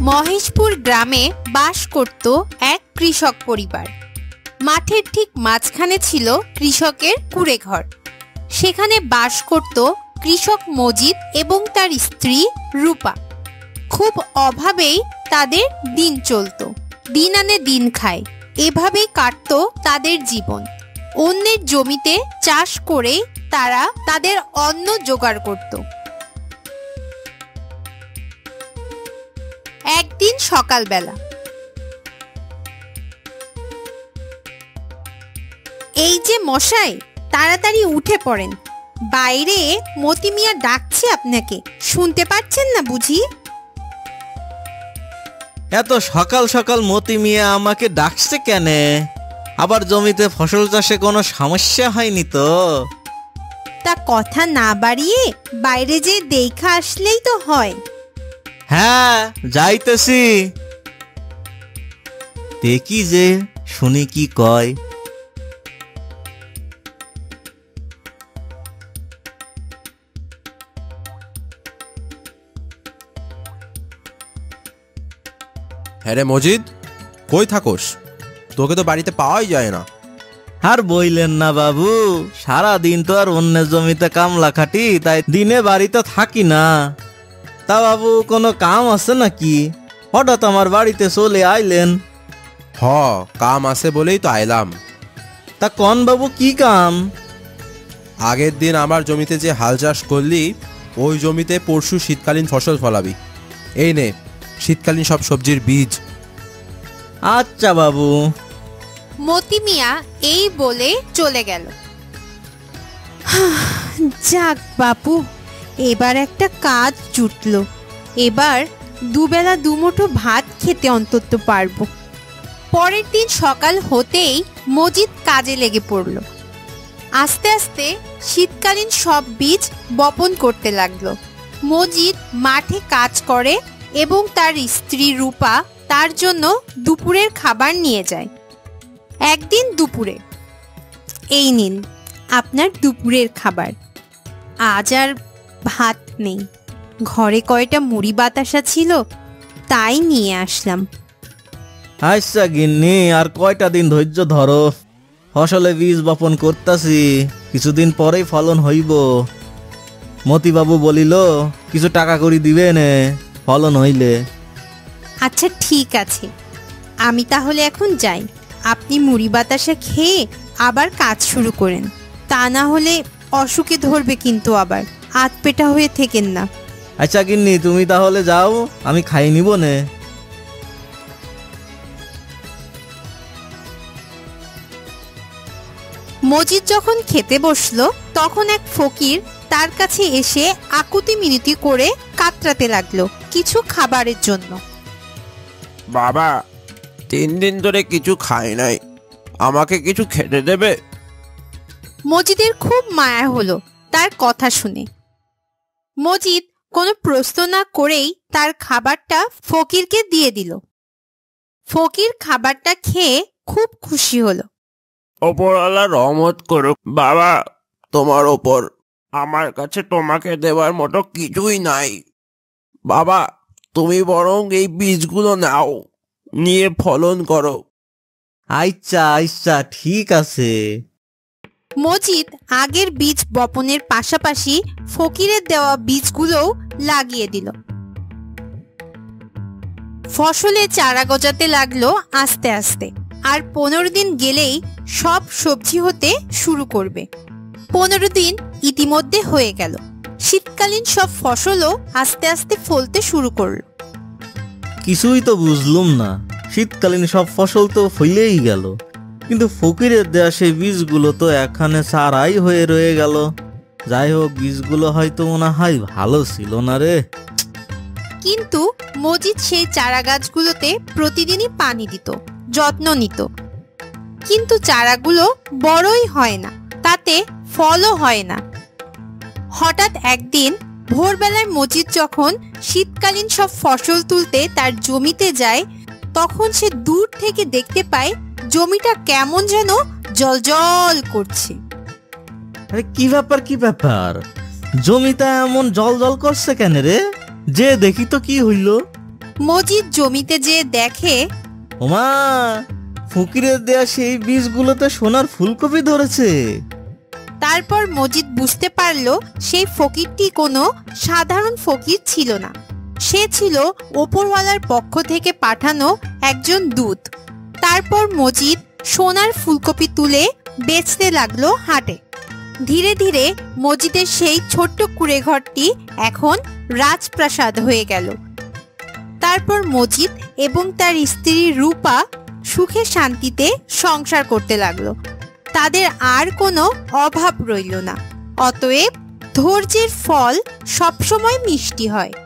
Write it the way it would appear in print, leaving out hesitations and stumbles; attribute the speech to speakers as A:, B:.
A: মহেশপুর গ্রামে বাস করত এক কৃষক পরিবার। মাঠের ঠিক মাঝখানে ছিল কৃষকের কুঁড়েঘর। সেখানে বাস করত কৃষক মজিদ এবং তার স্ত্রী রূপা। খুব অভাবেই তাদের দিন চলত, দিন আনে দিন খায়, এভাবেই কাটত তাদের জীবন। অন্যের জমিতে চাষ করে তারা তাদের অন্ন জোগাড় করত। একদিন সকালবেলা, এই যে মশাই, তাড়াতাড়ি উঠে পড়েন, বাইরে মতি মিয়া ডাকছে আপনাকে, শুনতে পাচ্ছেন না বুঝি?
B: এত সকাল সকাল মতি মিয়া আমাকে ডাকছে কেন? আবার জমিতে ফসল চাষে কোনো সমস্যা হয়নি তো?
A: তা কথা না বাড়িয়ে বাইরে যে দেখা আসলেই তো হয়।
B: হ্যাঁ, যাইতেছি, দেখি যে শুনি কি কয়।
C: হ্যাঁ রে মজিদ, কই থাকোস? তোকে তো বাড়িতে পাওয়াই যায় না।
B: আর বইলেন না বাবু, সারা দিন তো আর অন্যের জমিতে কামলা খাটি, তাই দিনে বাড়িতে থাকি না। তা বাবু, কোনো কাম আছে নাকি? হঠাৎ আমার বাড়িতে চলে আইলেন।
C: কাম আছে বলেই তো আইলাম।
B: তা কন বাবু, কি কাম?
C: আগের দিন আমার জমিতে যে হাল চাষ করলি, ওই জমিতে পরশু শীতকালীন ফসল ফলাবি। এই নে শীতকালীন সব সবজির বীজ।
B: আচ্ছা বাবু।
A: মতি মিয়া এই বলে চলে গেল। যাক বাপু, এবার একটা কাজ জুটলো। এবার দুবেলা দুমুঠো ভাত খেতে অন্তত পারবো। পরের দিন সকাল হতেই মজিদ কাজে লেগে পড়ল। আস্তে আস্তে শীতকালীন সব বীজ বপন করতে লাগলো। মজিদ মাঠে কাজ করে এবং তার স্ত্রী রূপা তার জন্য দুপুরের খাবার নিয়ে যায়। একদিন দুপুরে, এই নিন আপনার দুপুরের খাবার। আজ আর ভাত নেই, ঘরে কয়টা মুড়ি বাতাসা ছিল, তাই নিয়ে আসলাম।
B: আচ্ছা গিন্নি, আর কয়টা দিন ধৈর্য ধরো, ফসলে বীজ বপন করতাছি, কিছুদিন পরেই ফলন হইব। মতিবাবু বলিল কিছু টাকা করি দিবে নে ফলন হইলে।
A: আচ্ছা ঠিক আছে, আমি তাহলে এখন যাই। আপনি মুড়ি বাতাসা খেয়ে আবার কাজ শুরু করেন, তা না হলে অসুখে ধরবে কিন্তু আবার। আতপেটা হয়ে থেকেন না।
B: আচ্ছা গিন্নি, তুমি তাহলে যাও, আমি খাই নিব নে।
A: মজিদ যখন খেতে বসলো, তখন এক ফকির তার কাছে এসে আকুতি মিনতি করে কাতরাতে লাগলো কিছু খাবারের জন্য।
C: বাবা, 3 দিন ধরে কিছু খাই নাই, আমাকে কিছু খেতে দেবে?
A: মজিদের খুব মায়া হলো তার কথা শুনে। মজিদ কোনো প্রশ্ন না করেই তার খাবারটা ফকিরকে দিয়ে দিল। ফকির খাবারটা খেয়ে খুব খুশি হলো।
C: ওপরওয়ালা রহমত করুক বাবা তোমার ওপর, আমার কাছে তোমাকে দেওয়ার মতো কিছুই নাই। বাবা, তুমি বরং এই বীজগুলো নাও, নিয়ে ফলন করো।
B: আচ্ছা আচ্ছা, ঠিক আছে।
A: মজিদ আগের বীজ বপনের পাশাপাশি ফকিরের দেওয়া বীজগুলোও লাগিয়ে দিল। ফসলে চারা গজাতে লাগলো আস্তে আস্তে, আর 15 দিন গেলেই সব সবজি হতে শুরু করবে। 15 দিন ইতিমধ্যে হয়ে গেল। শীতকালীন সব ফসলও আস্তে আস্তে ফলতে শুরু করলো।
B: কিছুই তো বুঝলুম না, শীতকালীন সব ফসল তো ফইলেই গেল, কিন্তু ফকিরের দেয়া সেই বীজগুলো তো এখানে চারাই হয়ে রয়ে গেল। যাই হোক, বীজগুলো হয়তো মনে হয় ভালো ছিল না রে।
A: কিন্তু মজিদ সেই চারা গাছগুলোতে প্রতিদিনই পানি দিত, যত্ন নিত, কিন্তু চারাগুলো বড়ই হয় না, তাতে ফলও হয় না। হঠাৎ একদিন ভোরবেলায় মজিদ যখন শীতকালীন সব ফসল তুলতে তার জমিতে যায়, তখন সে দূর থেকে দেখতে পায় জমিটা কেমন যেন জলজল করছে।
B: আরে কি ব্যাপার, কি ব্যাপার, জমিটা এমন জল জল করছে কেন রে? যে দেখি তো কি হইল।
A: মজিদ জমিতে যেয়ে দেখে
B: ওমা, ফকিরের দেয়া সেই বীজগুলোতে সোনার ফুলকপি ধরেছে।
A: তারপর মজিদ বুঝতে পারল সেই ফকিরটি কোনো সাধারণ ফকির ছিল না, সে ছিল ওপরওয়ালার পক্ষ থেকে পাঠানো একজন দূত। তারপর মজিদ সোনার ফুলকপি তুলে বেচতে লাগলো হাটে। ধীরে ধীরে মজিদের সেই ছোট্ট কুঁড়েঘরটি এখন রাজপ্রাসাদ হয়ে গেল। তারপর মজিদ এবং তার স্ত্রী রূপা সুখে শান্তিতে সংসার করতে লাগলো। তাদের আর কোনো অভাব রইল না। অতএব ধৈর্যের ফল সবসময় মিষ্টি হয়।